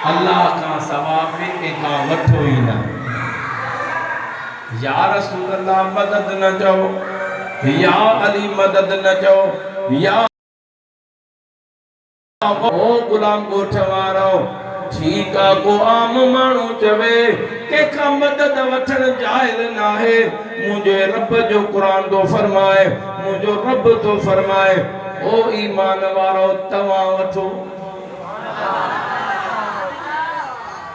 अल्लाह का सवाब एक वठो ही ना। या रसूल अल्लाह मदद न चओ, या अली मदद न चओ, या ओ गुलाम गोठ वारो। ठीक आ, को आम मानू चवे के का मदद वठण जायज ना है। मुझे रब जो कुरान तो फरमाए, मुझो रब तो फरमाए, ओ ईमान वारो तवा वठो।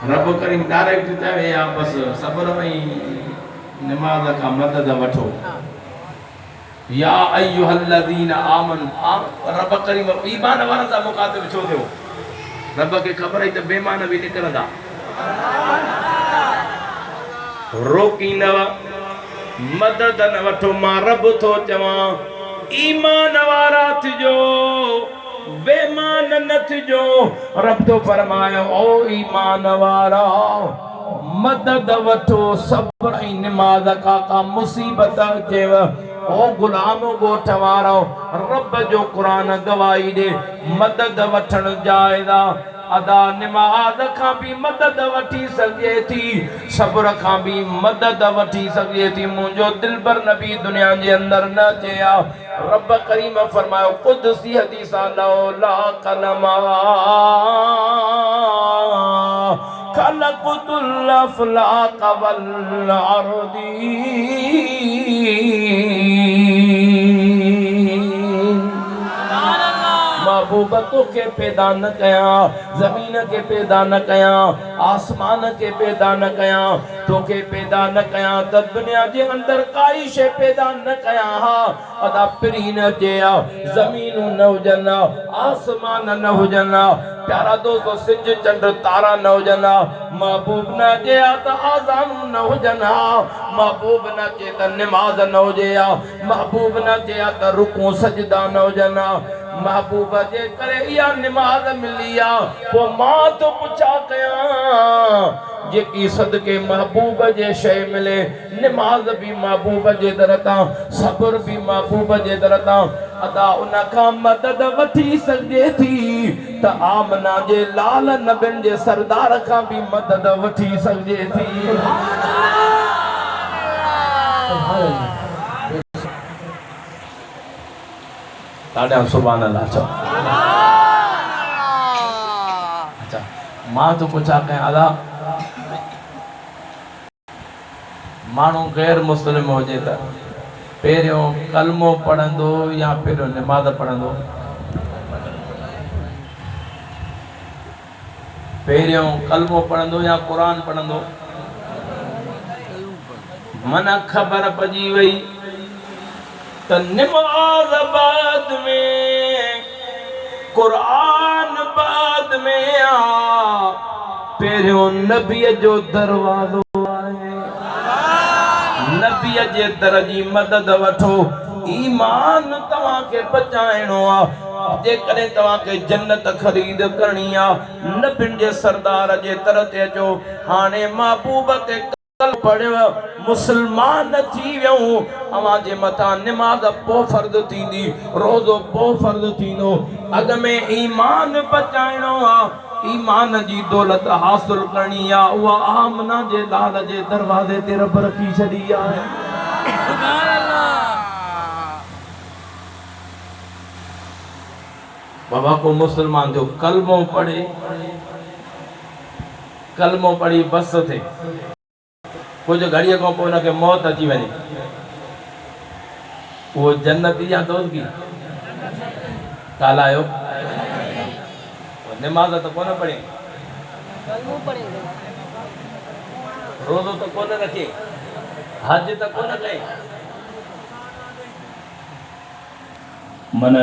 रब करीम डायरेक्ट चवे या बस सब्र में नमाज का मदद वठो। या अय्युहल्लज़ीना आमन, रब करीम ईमान वारा सा मुखातिब छो थियो। रब के खबर है त बेईमान भी निकरंदा। रोकी न मदद न वठो, मां रब तो चवां ईमान वारा थिजो, बेईमान न थिजो। रब तो फरमायो ओ ईमान वारा मदद वठो, सब्र ऐं निमाज़ का मुसीबत अचेव। ओ गुलाम गोठ वारो, रब जो कुरान गवाही दे मदद वठण जायज़ आ। अदा निमाज़ खां भी मदद वठी सघे थी, सब्र खां भी मदद वठी सघे थी। मुंहिंजो दिलबर नबी दुनिया जे अंदर न चया। रब करीम फरमायो कुदसी हदीस लौला कलमा खलक़तुल अफ़लाक़ वल अर्दी। महबूबतों के पैदा न कया, जमीन के पैदा न कया, आसमान के पैदा न कया, तो के पैदा न कया त दुनिया जे अंदर काई शे पैदा न कया हा। अदा पिरी न चया जमीन न हुजन, आसमान न हुजन, प्यारा दोस्तों सिज चंड तारा न हुजन, महबूब न चया त आज़ान न हुजन, महबूब न चे त नमाज न हुजे, महबूब न चया त रुकू सजदा न हुजन। महबूब जे करे या नमाज मिली आ, वो मां तो पुछा कया जेकी सदके महबूब जे शय मिले। नमाज भी महबूब जे दरता, सब्र भी महबूब जे दरता। अदा उनका मदद वठी सके थी त आमना जे लाल नबिन जे सरदार का भी मदद वठी सके थी। ताड़ा सुभान अल्लाह चो। अच्छा मां तो पुछा कया अदा मानू गैर मुस्लिम हो जे त पेरियों कलमो पढ़ंदो या पेरियों नमाज पढ़ंदो? पेरियों कलमो पढ़ंदो या कुरान पढ़ंदो? मन खबर पजी वई त नमाज बाद में, कुरान बाद में आ। पेरियों नबी जो दरवाजो आहे, नबी जे दर जी मदद वठो। ईमान तव्हां के बचाइणो आ। जेकॾहिं तव्हां के जन्नत ख़रीद करणी आ, नबियुनि जे सरदार जे दर ते अचो। हाणे महबूब ते पढ़ियो मुसलमान थी वियो, अवां जे मथा नमाज पो फर्द थींदी, रोज़ो पो फर्द थींदो। अग में ईमान बचाइणो आ, ईमान जी दौलत हासिल करणी आ। उहा आमना जे लाल जे दरवाजे ते रब रखी छॾी आहे। बाबा को मुसलमान जो कलमो पढ़े, कलमो पढ़ी बस थे, कुछ घड़ीअ खां पोइ उनखे मौत अची वञे, वो जन्नती या दोस्तगी कालायो नमाज तो कोन पढ़े, रोज़ो तो कोन रखे, हज तो कोन कई, मन